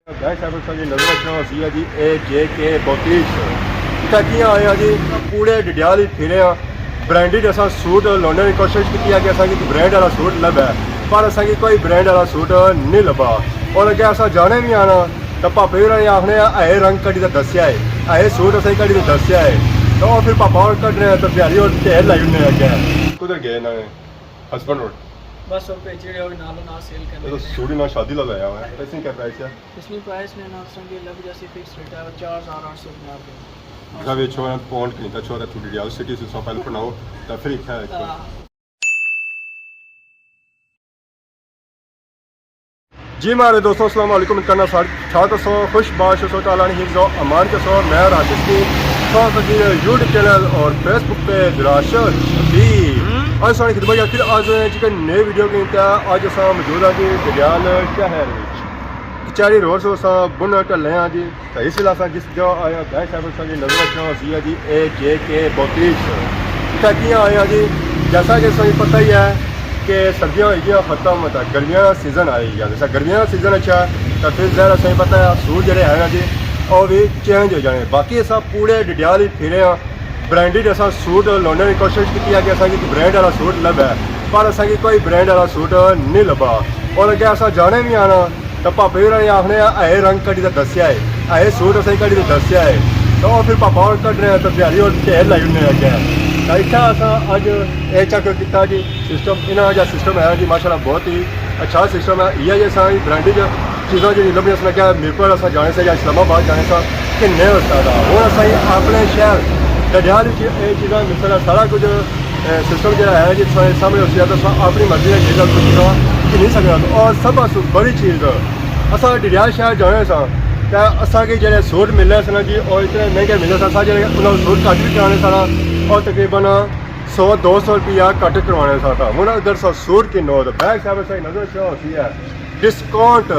Guys आप लोग जी नजर रखना सी जी ए जे के 32 इतना किया आया जी पूरे डडियाल ही फिरे ब्रांडेड असा सूट लाने की कोशिश की कि असांखे ब्रांड वाला सूट लभे पर असांखे कोई ब्रांड वाला सूट नहीं लभा और अगर असां जाने भी आना तो पापे होरें आखने ऐ रंग कड़ी तो दस्या है ऐ सूट असें कड़ी तो दस्या है तो फिर पापा और कड्ढने तो बिहारी और ढेर लाई उन्हें अगे कुधर गए ना हस्बैंड रोड बस और पे चिड़े और नालो ना सेल करने तो सूट ना शादी लगाया हुआ है इसमें क्या प्राइस है इसमें प्राइस में ना संगे लग जैसे फिक्स रेट है 4850 का वे छोरा पॉइंट नहीं था छोरा टू डिडियाल सिटी से सो पहले बनाओ तो फ्री है जी मारे दोस्तों अस्सलाम वालेकुम करना छात्र सो खुश बाश सो ताला ने हिफ्ज़ो अमान के सो मैं राशिद की यूट्यूब चैनल और फेसबुक पे दराशत भी आज सारी खिदमत या फिर आज जी नए वीडियो के इंतहा आज अस मौजूद हाँ जी डडियाल शहर कचहरी रोड से अस बुन ढले हाँ जी तो इस वेले अस जिस जगह आए गाय साहब जी नजर रखना सी जी ए जे के 32 इतना किया आए हैं जी जैसा कि सभी पता ही है कि सर्दियाँ हो गई खत्म तो गर्मियों का सीजन आई गया जैसा गर्मियों का सीजन अच्छा तो फिर जरा सही पता है सूट जोड़े है ना जी और भी चेंज हो जाने बाकी अस पूरे डडियाल ही फिरे ब्रांडेड असा सूट लाने की कोशिश की कि असांखे ब्रांड वाला सूट लभे पर असांखे कोई ब्रांड वाला सूट नहीं लभा और अगर असां जाने भी आना तो पापे होरें आखने ऐ रंग कड़ी तो दस्या है ऐ सूट असें कड़ी तो दस्या है तो फिर पापा और कड्ढने तो बिहारी और ढेर लाई उन्हें अगे तो इतना असां अज ये चेक किया जी सिस्टम इन्हों जहा सिस्टम है जी माशाल्लाह बहुत ही अच्छा सिस्टम है ये जी असां ब्रांडेड चीज़ा जी लभनियां सन क्या मीरपुर असां जाने से या इस्लामाबाद जाने से कि नहीं हो सकता हूँ असां अपने शहर डडियाल ये चीज़ा मिलता सारा कुछ सिस्टम जो है जी सामने उसी तो अपनी मर्जी की चीज़ा कुछ कि नहीं सकता और सब बड़ी चीज़ अस डडियाल शहर जाने से असांखे जो सूट मिले सन जी और इतने महंगे मिले सन उन्होंने सूट घट भी कराने सारा और तकरीबन 100-200 रुपया घट करवाने सारा हूँ अगर सूट की नोट बैग साहब सही नजर से होती है डिस्काउंट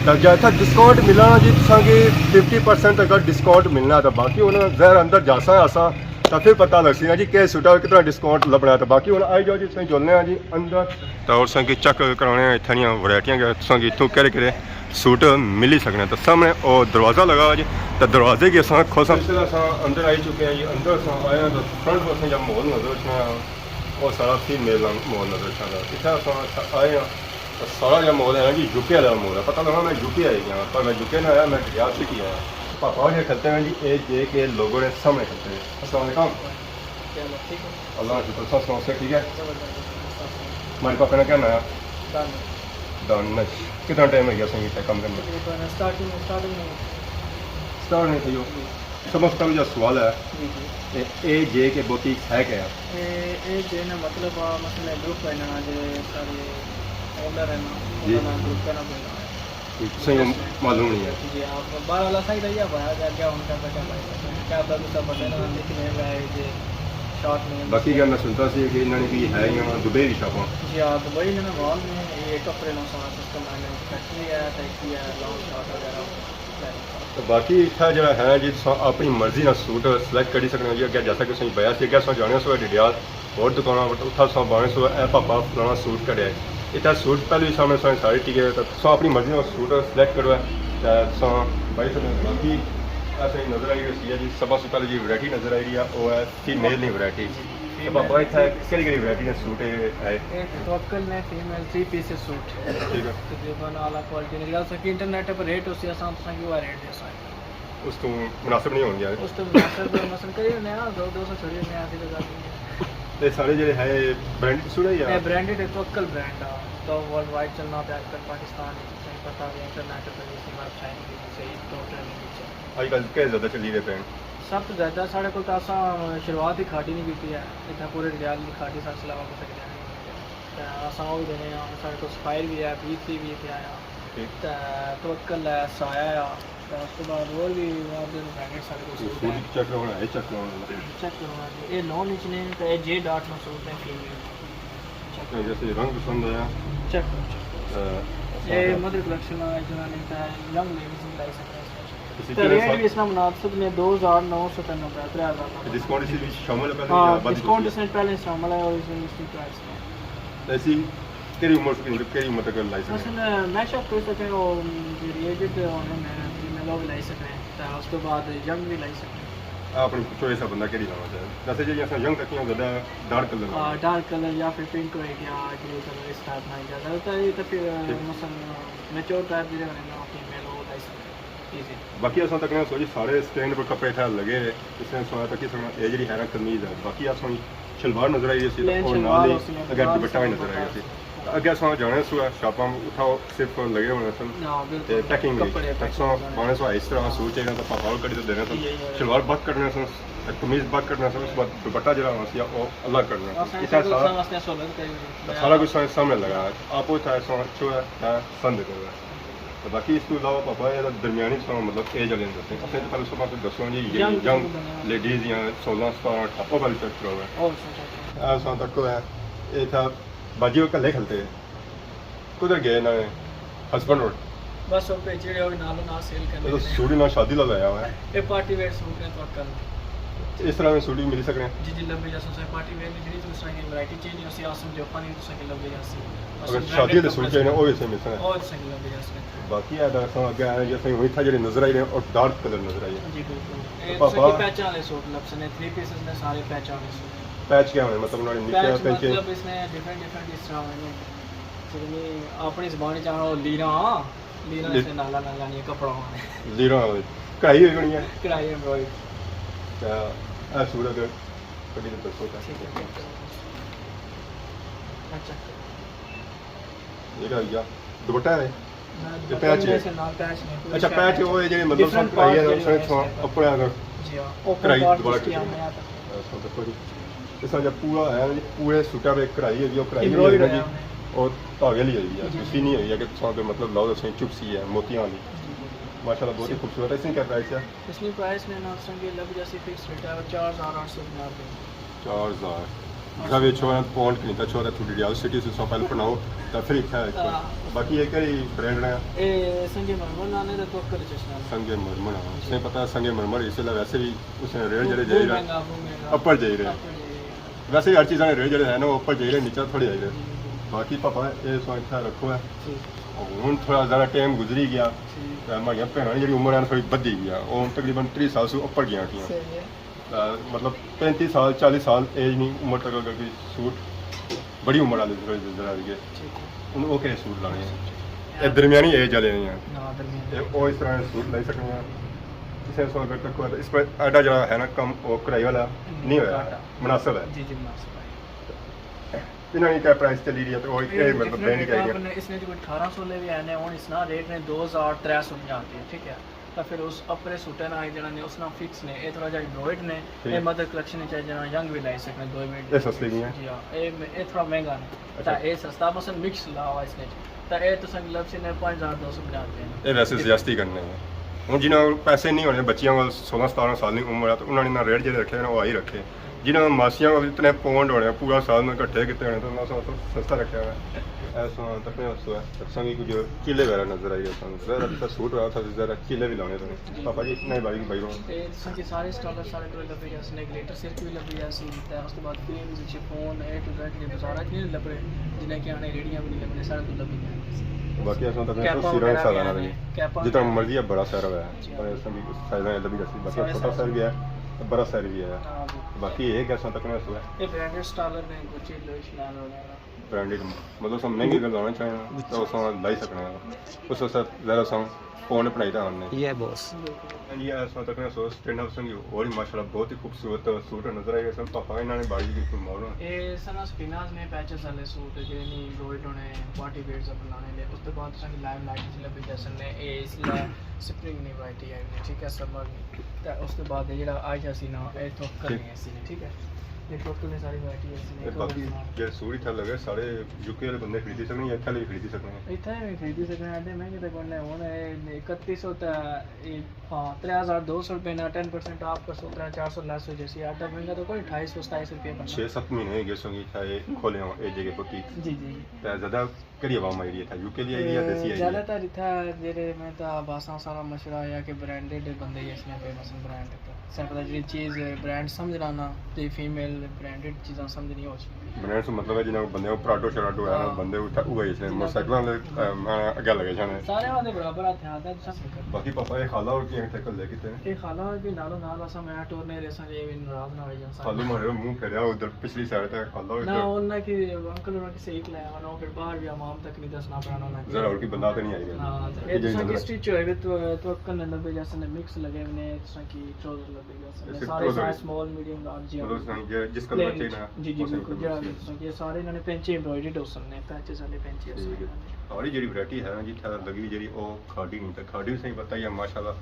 तो जैसा डिस्काउंट मिलना जी तुसांखे 50% अगर डिस्काउंट मिलना तो बाकी उन्हें जहर अंदर जासा है असा तो फिर पता लग सी जी कि सूटा कितना डिस्काउंट लभना तो बाकी हूँ आई जाओ जी तुम चलने जी अंदर तो और संगी चेक कराने इतनी वैरायटियां संगी इतों केड़े सूट मिल ही सकने तो सामने और दरवाज़ा लगा जी तो दरवाजे की अस खोसा अंदर आई चुके हैं जी अंदर आए तो फ्रंट पर जब माहौल नजर रखना और सारा फीमेल माहौल नजर रखना इतना आए हैं तो सारा जो माहौल है जी यूके वाला माहौल है पता लगा मैं यूके आई गया पर मैं यूके में आया मैं डडियाल से किया पापा जो खेलते हैं जी ए जे के लोगों ने सामने खेलते हैं अस्सलाम अल्लाह से ठीक है हमारे पापा ने क्या नया दानिश कितना टाइम है गया संगीत काम करने में स्टार्ट नहीं थी समझता मुझे सवाल है ए जे के बुटीक है क्या ए जे ना मतलब मसले ग्रुप है ना जो सारे ओनर है ना ग्रुप का ना सही मालूम नहीं है जी आप बाहर वाला साइड है या बाहर क्या उनका क्या भाई क्या आपका सब पता है ना लिखने में है जे शॉर्ट में बाकी क्या मैं सुनता सी कि इन्होंने भी है यहाँ दुबई की शॉप जी हाँ दुबई में ना मॉल में ये कपड़े ना सारा सिस्टम है फैक्ट्री है टैक्सी है लॉन्ग शॉट वगैरह तो बाकी इतना जो है जी अपनी मर्जी ना सूट सिलेक्ट करी सकते जी अगर जैसा कि सही बया से अगर जाने सो डडियाल और दुकाना उठा सौ बाने सो ए पापा फलाना सूट कड़े इतना सूट पहले भी सामने सारी टिके तो सो अपनी मर्जी का सूट सिलेक्ट करवाए सो भाई सकते बाकी ऐसे नजर आई रही है जी सब से पहले जी वैरायटी नजर आई रही है वो है फीमेल नहीं वैरायटी तो पापा इतना केड़ी वैरायटी ने सूट है टोटल में फीमेल 3 पीसेस सूट ठीक है तकरीबन आला क्वालिटी निकल सके इंटरनेट पर रेट उससे आसान तो संगी हुआ रेट है उस तो मुनासिब नहीं होंगे उस तो मुनासिब मसलन करिए नया 200 छोड़िए नया से लगा देंगे ये सारे जो है ब्रांडेड सूट है या ब्रांडेड है टोटल ब्रांड तो वर्ल्ड वाइड चलना पे आजकल पाकिस्तान सही पता है इंटरनेट पर इसी वेबसाइट की सही टोटल आजकल क्या ज़्यादा चली रहे ब्रांड सब तो ज़्यादा साढ़े को असा शुरुआत ही खाड़ी नहीं की है इतना पूरे डडियाल की खाड़ी साथ सिलावा कर सकते हैं असा वो भी देने साढ़े को स्पायर भी है बीथ भी पे आया टोटल है साया उसके बाद और भी ब्रांडेड साढ़े को चेक करवाना ये नॉन इचने तो ये जे डॉट में सूट है फीमेल जैसे रंग पसंद आया चेक ये मदर कलेक्शन है जनाने का यंग लेडीज भी लाई सकते हैं तो रेट भी इसमें मुनासिब में 2993 3000 डिस्काउंट इसमें शामिल है हाँ डिस्काउंट इसमें पहले शामिल है और इसमें इसकी प्राइस में ऐसी केरी उम्र से केरी उम्र तक लाई सकते मसलन मैं शॉप कर सकते हो रिलेटेड होने में फीमेल भी लाई सकते हैं तो उसके बाद यंग भी लाई सकते हैं अपनी चॉइस है बंदा केरी लाना चाहे जैसे जो असां यंग तकियां ज़्यादा डार्क कलर डार्क कलर या फिर पिंक हो गया ग्रे कलर इस टाइप में ज़्यादातर ये तो फिर मसलन मैच्योर टाइप जो है ना फीमेल वो लाई सकते हैं इजी बाकी असां तक सोची सारे स्टैंड पर कपड़े था लगे इसमें सोना तक ये जड़ी है ना कमीज है बाकी असां शलवार नजर आई सी और नाल ही अगर दुपट्टा भी नजर आई सी अगे असां जाने सुआ शापां उठाओ सिर्फ लगे होने सन ते पैकिंग असां पाने सो इस तरह सूट चाहिए तो पापा कड़ी तो देने सन शलवार बात करने सन कमीज बात करना सन उस बाद दुपट्टा जरा होना सी वो अलग करना सारा कुछ सामने लगा आपो था सो अच्छो है संद कर तो बाकी इसके अलावा पापा ये दरमियानी सो मतलब एज वाले दसे अपने तो पहले सुबह दसो जी यंग लेडीज या 16 17 18 वाली तक करो है ऐसा तक है ये था बाजी कल्ले खेलते कुधर गए ना हस्बैंड रोड बस वो पे जेड़े और नालो ना सेल कर तो सूडी ना शादी लगाया हुआ है ये पार्टी वेयर सूट है तो कल इस तरह में सूडी मिल सकते हैं जी जी लंबे जैसे से पार्टी वेयर में जेडी दूसरा की वैरायटी चेंज है उसे आसम जो पानी दूसरा के लंबे जैसे अगर शादी के सूट चाहिए वो वैसे मिल सकते हैं और सही लंबे जैसे बाकी है दरअसल आगे आए जैसे वही था जो नजर आई रहे और डार्क कलर नजर आई जी बिल्कुल ये तो पैच वाले सूट लप्स ने 3 पीसेस में सारे पैच वाले सूट पैच क्या है मतलब उन्होंने नीचे पैच मतलब इसमें डिफरेंट इस तरह है जितनी अपनी ज़बान चाहो लीरा से नाला नाला नहीं कपड़ा होने लीरा कढ़ाई हुई बनी है कढ़ाई एम्ब्रॉयडरी क्या है सूरत कड़ी तो सोचा ठीक है अच्छा ये क्या गया दुपट्टा है ये पैच है अच्छा पैच वो है जो मतलब सब कढ़ाई है उसमें अपने अगर जी हां कढ़ाई दोबारा किया मैं ऐसा जब पूरा है पूरे सूटा पे कढ़ाई है जो कढ़ाई है जी और धागे ली है दूसरी नहीं है कि सौ के मतलब लाओ से चुप सी है मोतियां वाली माशाल्लाह बहुत ही खूबसूरत है इसमें क्या प्राइस है इसमें प्राइस में ना संगे लग जैसे फिक्स रेट है 4850 रुपए 4000 घर ਵਿੱਚ ਹੋਣਾ ਪੌਂਡ ਕਿੰਨਾ ਛੋੜਾ ਤੁਹਾਡੀ ਰਿਆਲ ਸਿਟੀ ਸੇ ਸੋ ਪਹਿਲੇ ਬਣਾਓ ਤਾਂ ਫਿਰ ਇੱਥੇ ਬਾਕੀ ਇਹ ਕਿਹੜੀ ਬ੍ਰਾਂਡ ਹੈ ਇਹ ਸੰਗੇ ਮਰਮਰ ਨਾਨੇ ਦਾ ਤੋਕਰ ਚਸ਼ਮਾ संगे मरमर से पता है संगे मरमर इसलिए वैसे भी उसने रेट जड़े जाई रहे ऊपर जाई रहे वैसे हर चीज़ रेट जड़े है ना वो ऊपर जाई रहे नीचे थोड़ी जाई रहे बाकी पापा ये सो इतना रखो है हूँ थोड़ा ज़्यादा टाइम गुजरी गया हमारी भैन जी उम्र है थोड़ी बधी गई वो तकरीबन 30 साल से ऊपर गया मतलब 35 साल 40 साल एज नहीं उम्र तक अगर कोई सूट बड़ी उम्र वाले जरा गए वो क्या सूट लाने ये दरमियानी एज वाले नहीं हैं वो इस तरह सूट लाई सकते हैं किसी सौ अगर तक इस पर आटा जरा है ना कम वो कढ़ाई वाला नहीं होया मुनासिब है जी जी मुनासिब है इन्होंने क्या प्राइस चली रही है तो वो मतलब ब्रांड क्या है इसने जो 1800 ले भी आने और इसना रेट ने 2300 में जाती है ठीक है तो फिर उस अपने सूटे ना जना ने उसना फिक्स ने ये थोड़ा जा एम्ब्रॉयड ने ये मदर कलेक्शन चाहिए जना यंग भी लाई सकने 2 मिनट ये सस्ती नहीं है जी हां ये थोड़ा महंगा है तो ये सस्ता मसन मिक्स लावा इसने तो ये तो संग लब से ने 5200 में जाते हैं ये वैसे ज्यादती करने हैं ਹੁਣ ਜਿਨ੍ਹਾਂ ਕੋਲ ਪੈਸੇ ਨਹੀਂ ਹੋਣੇ ਬੱਚਿਆਂ ਕੋਲ 16 17 ਸਾਲ ਦੀ ਉਮਰ ਆ ਤਾਂ ਉਹਨਾਂ ਨੇ ਨਾ ਰੇਟ ਜਿਹੜੇ ਰੱਖੇ ਨੇ ਉਹ ਆਹੀ ਰੱਖੇ ਜਿਨ੍ਹਾਂ ਮਾਸੀਆਂ ਕੋਲ ਇਤਨੇ ਪੌਂਡ ਹੋਣੇ ਪੂਰਾ ਸਾਲ में ਇਕੱਠੇ ਕੀਤੇ ਹੋਣੇ ਤਾਂ ਉਹਨਾਂ ਸਭ ਤੋਂ ਸਸਤਾ ਰੱਖਿਆ ਹੋਇਆ ऐसा तक में उसको है संगी कुछ किले वगैरह नजर आई है जरा अच्छा सूट रहा था जरा किले भी लाने थे पापा जी इतने बारी भाई ते संगे सारे स्टॉलर सारे तो लगे जैसे नेगलेटर सिर्फ भी लगे जैसे उसके बाद cream chiffon A to Z ये सारा नहीं लगे जिन्हें कि आने रेडियां भी नहीं लगे सारा तो लगे बाकी ऐसा तक में सिरा सारा ना जितना मर्जी है बड़ा सारा है और ऐसा भी साइज में लगी जैसे बाकी छोटा साइज भी है बड़ा साइज भी है बाकी ये कैसा तक में है ये ब्रांडेड स्टॉलर ने गुच्ची लोइश नाल वगैरह ब्रांडेड मतलब सब महंगे कर लाना चाहिए तो उसमें लाई सकते हैं उस साथ ज़्यादा सम पौन बनाई था हमने ये बॉस ये ऐसा तक सो स्टैंड अप संग और माशाल्लाह बहुत ही खूबसूरत सूट नजर आएगा सब पापा इन्होंने बाजी की मारो ये सना स्पिनास में पैचेस वाले सूट जे नी रोइड होने पार्टी वेयर सब बनाने ले उस तो बाद संग लाइम लाइट से लगे जैसे ने ए इसलिए स्प्रिंग नहीं वाइट है ठीक है समर तो उसके बाद जेड़ा आज हसी ना ए तो करनी है सी ठीक है ये टोटल सारी वैरायटी है इसमें बाकी ये सूट इतना लगे सारे यूके वाले बंदे खरीद सकते हैं इतना भी खरीद सकते हैं इतना भी खरीद सकते हैं आधे महंगे तक बनने होने 3100 हां 3200 रुपए ना 10% आपका 17400 लेस हो जैसे आटा महंगा तो कोई 2800 2700 रुपए का 6-7 महीने गए संगी चाहे खोले हो ए जगह पर की जी जी ज्यादा ਕਿਹੜੀ ਆਵਾਮ ਆਈ ਹੈ ਯੂਕੇ ਦੀ ਆਈ ਹੈ ਦੇਸੀ ਆਈ ਹੈ ਜ਼ਿਆਦਾਤਰ ਇੱਥੇ ਜਿਹੜੇ ਮੈਂ ਤਾਂ ਬਾਸਾਂ ਸਾਰਾ ਮਸ਼ਹੂਰ ਹੈ ਕਿ ਬ੍ਰਾਂਡਡ ਬੰਦੇ ਹੀ इसमें फेमस ब्रांड ਸਰ ਪਤਾ ਜਿਹੜੀ ਚੀਜ਼ ਬ੍ਰਾਂਡ ਸਮਝਣਾ ਨਾ ਤੇ ਫੀਮੇਲ ਬ੍ਰਾਂਡਡ ਚੀਜ਼ਾਂ ਸਮਝਣੀ ਹੋ ਚੁੱਕੀ ਬ੍ਰਾਂਡ ਤੋਂ ਮਤਲਬ ਹੈ ਜਿਹਨਾਂ ਬੰਦੇ ਉਹ ਪਰਾਟੋ ਸ਼ਰਾਟੋ ਹੈ ਬੰਦੇ ਉਹ ਹੀ ਸੀ ਮੋਟਰਸਾਈਕਲਾਂ ਦੇ ਅੱਗੇ ਲੱਗੇ ਜਾਣੇ ਸਾਰੇ ਵਾਲੇ ਬਰਾਬਰ ਹੱਥ ਆਉਂਦਾ ਬਾਕੀ ਪਾਪਾ ਇਹ ਖਾਲਾ ਹੋਰ ਕੀ ਸਾਈਕਲ ਲੈ ਕਿਤੇ ਇਹ ਖਾਲਾ ਵੀ ਨਾਲੋਂ ਨਾਲ ਅਸਾਂ ਮੈਂ ਟੂਰ ਨੇ ਰੇਸਾਂ ਜੇ ਵੀ ਨਾਰਾਜ਼ ਨਾ ਹੋ ਜਾਣ ਖਾਲੂ ਮਾਰੇ ਮੂੰਹ ਫੇਰਿਆ ਉਧਰ ਪਿਛਲੀ ਸਾਈਡ ਤੇ ਖਾਲਾ ਨਾ ਉਹਨਾਂ ਕੀ ਅੰਕਲ ਉਹਨਾਂ ਕੀ ਸਹੀ ਲਾਇਆ ਵਾ ਫਿਰ ਬਾਹਰ ਵੀ ਆਮਾਮ ਤੱਕ ਨਹੀਂ ਦੱਸਣਾ ਪੈਣਾ ਉਹਨਾਂ ਜ਼ਰਾ ਹੋਰ ਕੀ ਬੰਦਾ ਤਾਂ ਨਹੀਂ ਆਏਗਾ ਹਾਂ ਇਹ ਜਿਸ ਕੀ ਸਟਿਚ ਹੋਏ ਵੀ तो अक्कल ने लगे जैसे ने मिक्स लगे हुए हैं जैसा कि ट्राउजर लगे जैसे सारे साइज स्मॉल मीडियम लार्ज मतलब जिस कलर चाहिए ना जी जी बिल्कुल जैसा कि ये सारे इन्होंने पेंचे एम्ब्रॉयडर्ड होसन ने पैचे सारे पेंचे और ਜਿਹੜੀ ਵੈਰਾਈਟੀ ਹੈ ਨਾ ਜੀ ਥਾ ਲੱਗੀ ਜਿਹੜੀ ਉਹ ਖਾੜੀ ਨਹੀਂ ਤਾਂ ਖਾੜੀ ਵੀ ਸਹੀ ਪਤਾ ਹੀ ਹੈ ਮਾਸ਼ਾਅੱਲਾ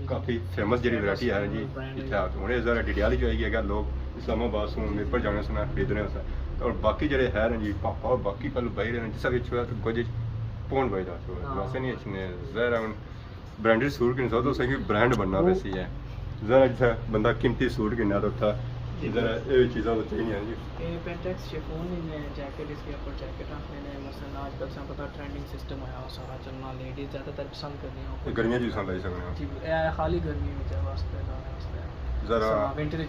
ਕਾਫੀ ਫੇਮਸ ਜਿਹੜੀ ਵੈਰਾਈਟੀ ਹੈ ਜੀ ਇੱਥੇ ਆ ਹੁਣੇ ਜ਼ਰਾ ਡਿਟੇਲ ਜੋ ਆਏਗੀ ਅगर लोग इस्लामाबाद से मिरपुर जाने से मैं खरीद रहे हैं और बाकी ਜਿਹੜੇ ਹੈ ਨਾ ਜੀ ਪਾਪਾ ਬਾਕੀ ਕੱਲ ਬਾਈ ਰਹੇ ਜਿਸ ਵਿੱਚ ਹੋਇਆ ਤਾਂ ਕੁਝ ਪੌਂਡ ਬਾਈ ਦਾ ਵੈਸੇ ਨਹੀਂ ਇਸਨੇ ਜ਼ਰਾ ब्रांडेड सूट किन तो सही ब्रांड बनना वैसी है जरा जैसा बंदा कीमती सूट किन्ना तो था जरा ये चीज़ें तो चाहिए जी ये पेंटेक्स शिफॉन में जैकेट इसके ऊपर जैकेट मैंने मसलन आजकल से पता ट्रेंडिंग सिस्टम है सारा चलना लेडीज ज़्यादातर पसंद करती हैं गर्मियाँ जी लाई सकते जी खाली गर्मी में वास्ते जरा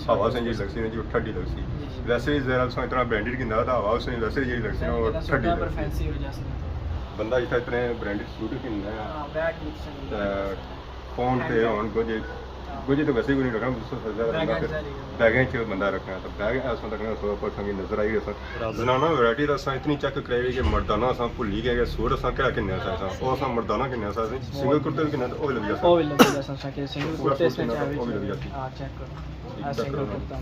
हवा से जी लगती है जी ठंडी लगती वैसे जरा इतना ब्रांडेड किन्ना था हवा से वैसे जी लगती है और ठंडी पर फैंसी हो जाती है ਬੰਦਾ ਜਿੱਥੇ ਇਤਨੇ ਬ੍ਰਾਂਡਡ ਸੂਟ ਕਿੰਨਾ ਹੈ ਬੈਗ ਵਿੱਚ ਫੋਨ ਤੇ ਹੁਣ ਕੁਝ ਤਾਂ ਵੈਸੇ ਵੀ ਨਹੀਂ ਰੱਖਣਾ ਦੂਸਰਾ ਸਜ਼ਾ ਬੈਗਾਂ 'ਚ ਬੰਦਾ ਰੱਖਣਾ ਤਾਂ ਬੈਗ ਐਸਾ ਲੱਗਣਾ ਸੋ ਪਰ ਸੰਗੀ ਨਜ਼ਰ ਆਈ ਅਸਾਂ ਜ਼ਨਾਨਾ ਵੈਰਾਈਟੀ ਦਾ ਅਸਾਂ ਇਤਨੀ ਚੈੱਕ ਕਰਾਈ ਕਿ ਮਰਦਾਨਾ ਅਸਾਂ ਭੁੱਲੀ ਗਏ ਸੂਟ ਅਸਾਂ ਕਿਹੜਾ ਕਿੰਨੇ ਅਸਾਂ ਉਹ ਅਸਾਂ ਮਰਦਾਨਾ ਕਿੰਨੇ ਅਸਾਂ ਸਿੰਗਲ ਕੁੜਤੇ ਵੀ ਕਿੰਨਾ ਉਹ ਵੀ ਲੱਗ ਜਾਂਦਾ ਉਹ ਵੀ ਲੱਗ ਜਾਂਦਾ ਅਸਾਂ ਕਿ ਸਿੰਗਲ ਕੁੜਤੇ ਇਸ ਵਿੱਚ ਉਹ ਵੀ ਲੱਗ ਜਾਂਦੀ ਹਾਂ ਚੈੱਕ ਕਰੋ ਆ ਸਿੰਗਲ ਕੁੜਤਾ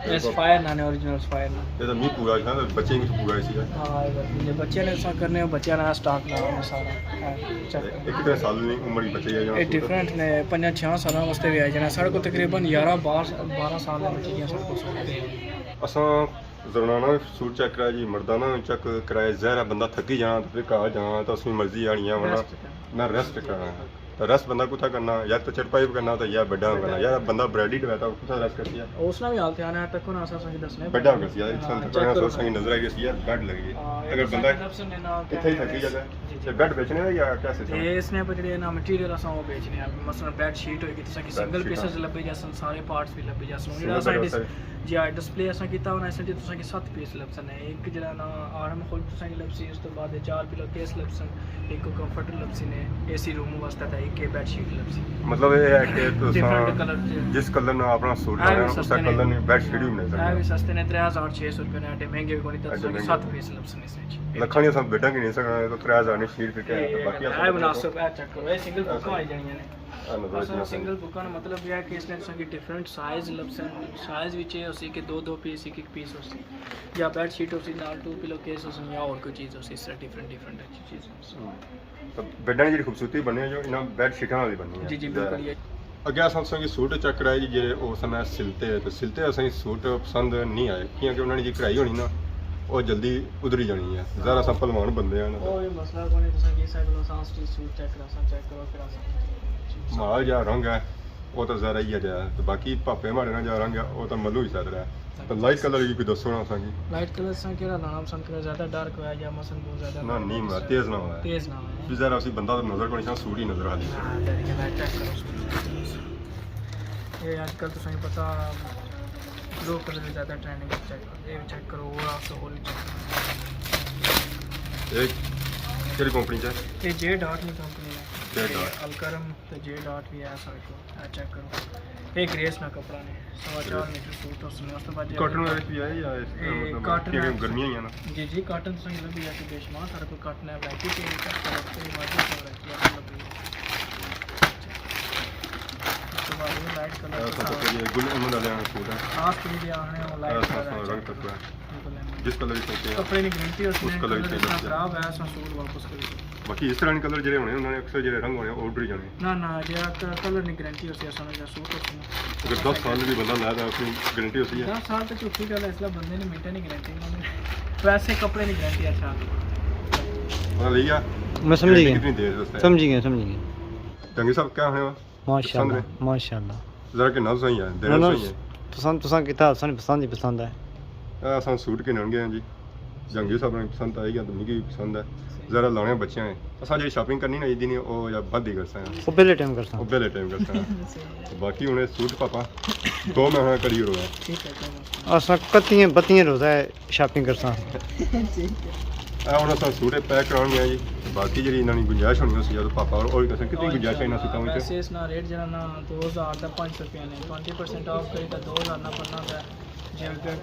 इंस्पायर ना ने ओरिजिनल इंस्पायर ना ये तो मी पूरा था बच्चे की पूरा इसी है हां ये बच्चे ने ऐसा करने हैं बच्चे ना स्टॉक ना है सारा एक कितने साल नहीं उम्र की बच्चे है ये डिफरेंट ने 5-6 साल वास्ते भी आए जना साढ़े को तकरीबन 11-12 साल में बच्चियां सब को सकते हैं असा ਜ਼ਨਾਨਾ सूट चेक कराया जी मर्दाना चेक कराया ज़हरा बंदा थकी जाना तो फिर घर जाना तो उसकी मर्जी आनी है वरना मैं रेस्ट करना तो रेस्ट बंदा कुत्ता करना या तो चरपाई करना तो या बेडा करना यार बंदा ब्रेडी तो बैठा कुत्ता रेस्ट करती है उसने भी हालत आना तक ना ऐसा सही दसने बेडा करती है इंसान थका तो सही नजर आई कि यार बेड लगी अगर बंदा किथे थकी जाता है बेड बेचने है या कैसे ये इसने पर जेडे ना मटेरियल असा वो बेचने हैं मसलन बेड शीट होगी जैसा कि सिंगल पीसेस लब्बे जैसन सारे पार्ट्स भी लब्बे जैसन जेड़ा असा जी डिस्प्ले असा कीता होना ऐसे तुसा कि 7 पीस लबसन है एक जेड़ा ना आर्म खोल तुसा कि लबसी उस तो बाद 4 पिलो केस लबसन एक कंफर्ट लबसी ने एसी रूम वास्ते था एक बेड शीट लबसी मतलब ये है कि तुसा जिस कलर ना अपना सूट है उस कलर में बेड शीट भी मिल सकता है भी सस्ते ने 3600 रुपए ने आटे महंगे भी कोनी तो 7 पीस लबसन इसमें लखनी सब बेटा की नहीं सकना तो 3000 ने शीट फिट है तो बाकी है मुनासिब है चेक करो ये सिंगल बुक आई जानी है सिंगल बुक का मतलब यह है कि इसने जैसा कि डिफरेंट साइज लबसन साइज विच है उसी के दो पीस एक पीस उसी या बेड शीट उसी नाल 2 पिलो केस उसी या और कोई चीज उसी इस तरह डिफरेंट अच्छी चीज तो बेडां दी खूबसूरती बनी जो इना बेड शीटां वाली बनी है जी जी बिल्कुल ये अगे असां की सूट चेक कराए जी जे उस समय सिलते तो सिलते असें सूट पसंद नहीं आए क्योंकि उन्होंने जी कढ़ाई होनी ना ਉਹ ਜਲਦੀ ਉਧਰੀ ਜਾਣੀ ਹੈ ਜ਼ਰਾ ਸਾ ਪਹਿਲਵਾਨ ਬੰਦੇ ਆ ਨਾ ਉਹ ਵੀ ਮਸਲਾ ਕੋਈ ਨਹੀਂ ਤੁਸੀਂ ਕੀ ਸਾਈਕਲ ਸਾਂ ਸਟੀਚ ਸੂਟ ਚੈੱਕ ਕਰੋ ਫਿਰ ਆਸਾਂ ਮਾਲ ਜਾਂ ਰੰਗ ਹੈ ਉਹ ਤਾਂ ਜ਼ਰਾ ਹੀ ਹੈ ਤੇ ਬਾਕੀ ਭਾਪੇ ਮਾਰੇ ਨਾਲ ਜਾਂ ਰੰਗ ਹੈ ਉਹ ਤਾਂ ਮੱਲੂ ਹੀ ਚੱਲ ਰਿਹਾ ਤਾਂ ਲਾਈਟ ਕਲਰ ਵੀ ਕੋਈ ਦੱਸੋ ਨਾ ਸਾਂਗੀ ਲਾਈਟ ਕਲਰ ਸਾਂ ਕਿਹੜਾ ਲਾਣਾ ਪਸੰਦ ਕਰੇ ਜ਼ਿਆਦਾ ਡਾਰਕ ਹੋਇਆ ਜਾਂ ਮਸਲ ਬਹੁਤ ਜ਼ਿਆਦਾ ਨਾ ਨਹੀਂ ਮੈਂ ਤੇਜ਼ ਨਾ ਹੋਇਆ ਵੀ ਜ਼ਰਾ ਅਸੀਂ ਬੰਦਾ ਤਾਂ ਨਜ਼ਰ ਕੋਈ ਨਹੀਂ ਸੂਟ ਹੀ ਨਜ਼ਰ ਆ ਜੀ ਲਾਈਟ ਚੈੱਕ ਕਰੋ ਇਹ ਅੱਜ ਕੱਲ ਤੁਸੀਂ ਪਤਾ दो कलर में ज़्यादा ट्रेंडिंग चेक करो वो आप होल एक केड़ी कंपनी है ये जे डॉट की कंपनी है अलकरम तो जे डॉट भी है सर को चेक करो एक रेस ना कपड़ा ने 4.5 मीटर सूट उसने उस बाद कॉटन में भी है या मतलब गर्मियां ही है ना जी जी कॉटन से भी है बेशुमार सारा कोई कॉटन है वैरायटी के चेक करो पूरी मार्केट में वैरायटी है लाइट कलर गुल अहमद वाले सूट है खास के लिए आने वो लाइट कलर रंग तक है जिस कलर की चाहिए कपड़े की गारंटी उसमें उस कलर की खराब है ऐसा सूट वापस कर दो बाकी इस तरह के कलर जेडे होने उन्होंने अक्सर जेडे रंग होने ऑर्डर ही जाने ना ना जे कलर की गारंटी होती है असल में सूट उसमें अगर 10 साल भी बंदा लाया था उसकी गारंटी होती है 10 साल तक झूठी गल है इसलिए बंदे ने मेंटेन नहीं गारंटी उन्होंने वैसे कपड़े की गारंटी अच्छा हां भैया मैं समझ गया कितनी देर समझ गया टंगी साहब क्या होने माशाल्लाह जरा के नाम सही है देना सही है तुसां किता सन पसंद ही पसंद है असां सूट के नंगे हैं जी जंगी साहब ने पसंद आई तो मिगी पसंद है ज़रा लाने बच्चे हैं असा जी शॉपिंग करनी ना इदी नहीं वो या बंद ही करते हैं ਉਹ ਪਹਿਲੇ ਟਾਈਮ ਕਰਦਾ वो बेले टाइम करते हैं बाकी उन्हें सूट पापा 2 महीना करी हो गया ठीक है चलो ਅਸਾਂ ਕੱਤੀਆਂ ਬੱਤੀਆਂ ਰੋਜ਼ਾ ਸ਼ਾਪਿੰਗ ਕਰਦਾ ਹੁਣ ਅਸਾਂ ਸੂਟੇ ਪੈਕ ਕਰਾਉਣਗੇ ਜੀ ਬਾਕੀ ਜਿਹੜੀ ਇਹਨਾਂ ਦੀ ਗੁੰਜਾਇਸ਼ ਹੋਣੀ ਸੀ ਜਦੋਂ ਪਾਪਾ और कसम कितनी गुंजाइश है ਇਹਨਾਂ ਸੂਟਾਂ ਵਿੱਚ वैसे इसना रेट जरा ना 2000 ਦਾ 500 रुपया ने 20% ऑफ करी तो 2000 ना पड़ना है जे अगर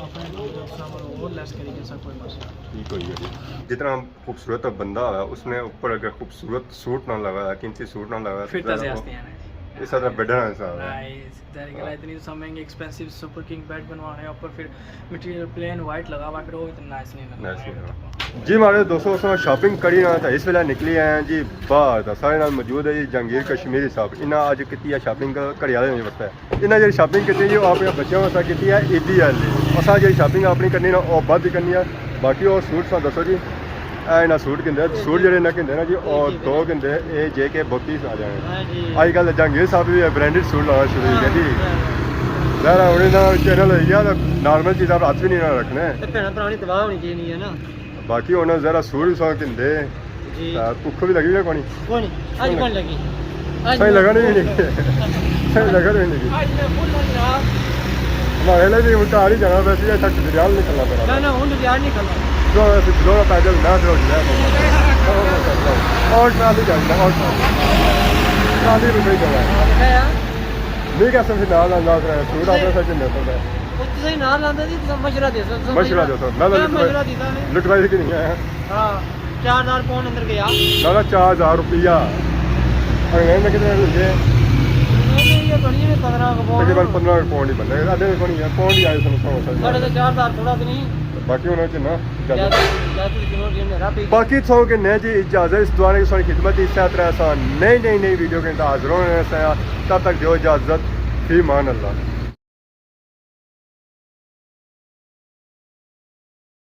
अपने सामान और लेस करी जैसा कोई मसला ठीक होई है जी जितना खूबसूरत बंदा है उसने ऊपर अगर खूबसूरत सूट ना लगाया कीमती सूट ना लगाया फिर तो हंसते हैं इस तरह बेडर है साहब नाइस दारीगला इतनी सब महंगे एक्सपेंसिव सुपर किंग बेड बनवाने हैं ऊपर फिर मटेरियल प्लेन वाइट लगा हुआ फिर वो इतना नाइस नहीं लगा नाइस नहीं लगा जी हमारे दोस्तों उसमें शॉपिंग करी ना तो इस वेले निकली हैं जी बाहर तो सारे नाल मौजूद है जी जहांगीर कश्मीरी साहब इन्हें अज की शॉपिंग घड़ी वाले वास्ते इन्हें जी शॉपिंग की जी अपने बच्चों वास्ते की है ईदी वाली असा जी शॉपिंग अपनी करनी ना वो बद करनी है बाकी वो सूट सा दसो जी ਇਹਨਾਂ ਸੂਟ ਕਿੰਦੇ ਸੂਟ ਜਿਹੜੇ ਇਹਨਾਂ ਕਿੰਦੇ ਨਾ ਜੀ ਉਹ 2 ਕਿੰਦੇ ਇਹ ਜੇ ਕੇ 32 ਆ ਜਾਣੇ ਅੱਜ ਕੱਲ ਜਹਾਂਗੀਰ ਸਾਹਿਬ ਵੀ ਬ੍ਰਾਂਡਡ ਸੂਟ ਲਾਉਣਾ ਸ਼ੁਰੂ ਹੋ ਗਿਆ ਜੀ ਜ਼ਰਾ ਉਹਨੇ ਦਾ ਚੈਨਲ ਹੈ ਯਾਰ ਨਾਰਮਲ ਚੀਜ਼ਾਂ ਹੱਥ ਵੀ ਨਹੀਂ ਨਾ ਰੱਖਣੇ ਤੇ ਭੈਣਾ ਪੁਰਾਣੀ ਤਬਾਹ ਹੋਣੀ ਚਾਹੀਦੀ ਹੈ ਨਾ ਬਾਕੀ ਉਹਨਾਂ ਜ਼ਰਾ ਸੂਟ ਸੌ ਕਿੰਦੇ ਜੀ ਤਾਂ ਭੁੱਖ ਵੀ ਲੱਗੀ ਨਾ ਕੋਣੀ ਕੋਣੀ ਅੱਜ ਕੋਣ ਲੱਗੀ ਸਹੀ ਲੱਗਣੀ ਵੀ ਨਹੀਂ ਸਹੀ ਲੱਗਣੀ ਵੀ ਨਹੀਂ आज मैं फुल जनाब हमारे लिए भी उनका आ ही जाना वैसे ये तक दरियाल नहीं करना पड़ा ਨਾ ਨਾ ਹੁਣ ਯਾਰ ਨਹੀਂ ਖੱਲਾ जो किलो पैदल ना रोज और ट्राली जाएगा और ट्राली भी सही चला ਦਿਖਾਇਆ नहीं कह सकते नाल अंदाज रहे सूट आपने सच नहीं होता ਉਹ ਤੁਸੀਂ ਨਾਲ ਲਾਉਂਦੇ ਸੀ ਤੁਸੀਂ ਮਸ਼ਵਰਾ ਦੇ ਸਕਦੇ मशवरा दो ना ਮਸ਼ਵਰਾ ਦਿੱਤਾ ਨੇ लुटवाई की नहीं है ਹਾਂ 4000 ਪਾਉਣ ਅੰਦਰ ਗਿਆ ना 4000 रुपया और मैं कितने रुपये ਨਹੀਂ ਇਹ ਬਣੀ ਨੇ 15 ਪਾਉਣ तकरीबन 15 पाउंड ही बनने आधे को नहीं है पाउंड ही आए सुनो ਸਾਡੇ ਤਾਂ 4000 ਥੋੜਾ ਤੇ ਨਹੀਂ बाकी उन्होंने च ना ਜਿਆਦਾ ਕਿਲੋ ਦੀ ਮੇਰਾ ਵੀ बाकी सौ के ने जी इजाजत इस दुआने की सारी खिदमत इस तरह नई वीडियो के हाजिर होने से तब तक जो इजाजत फी मान अल्लाह।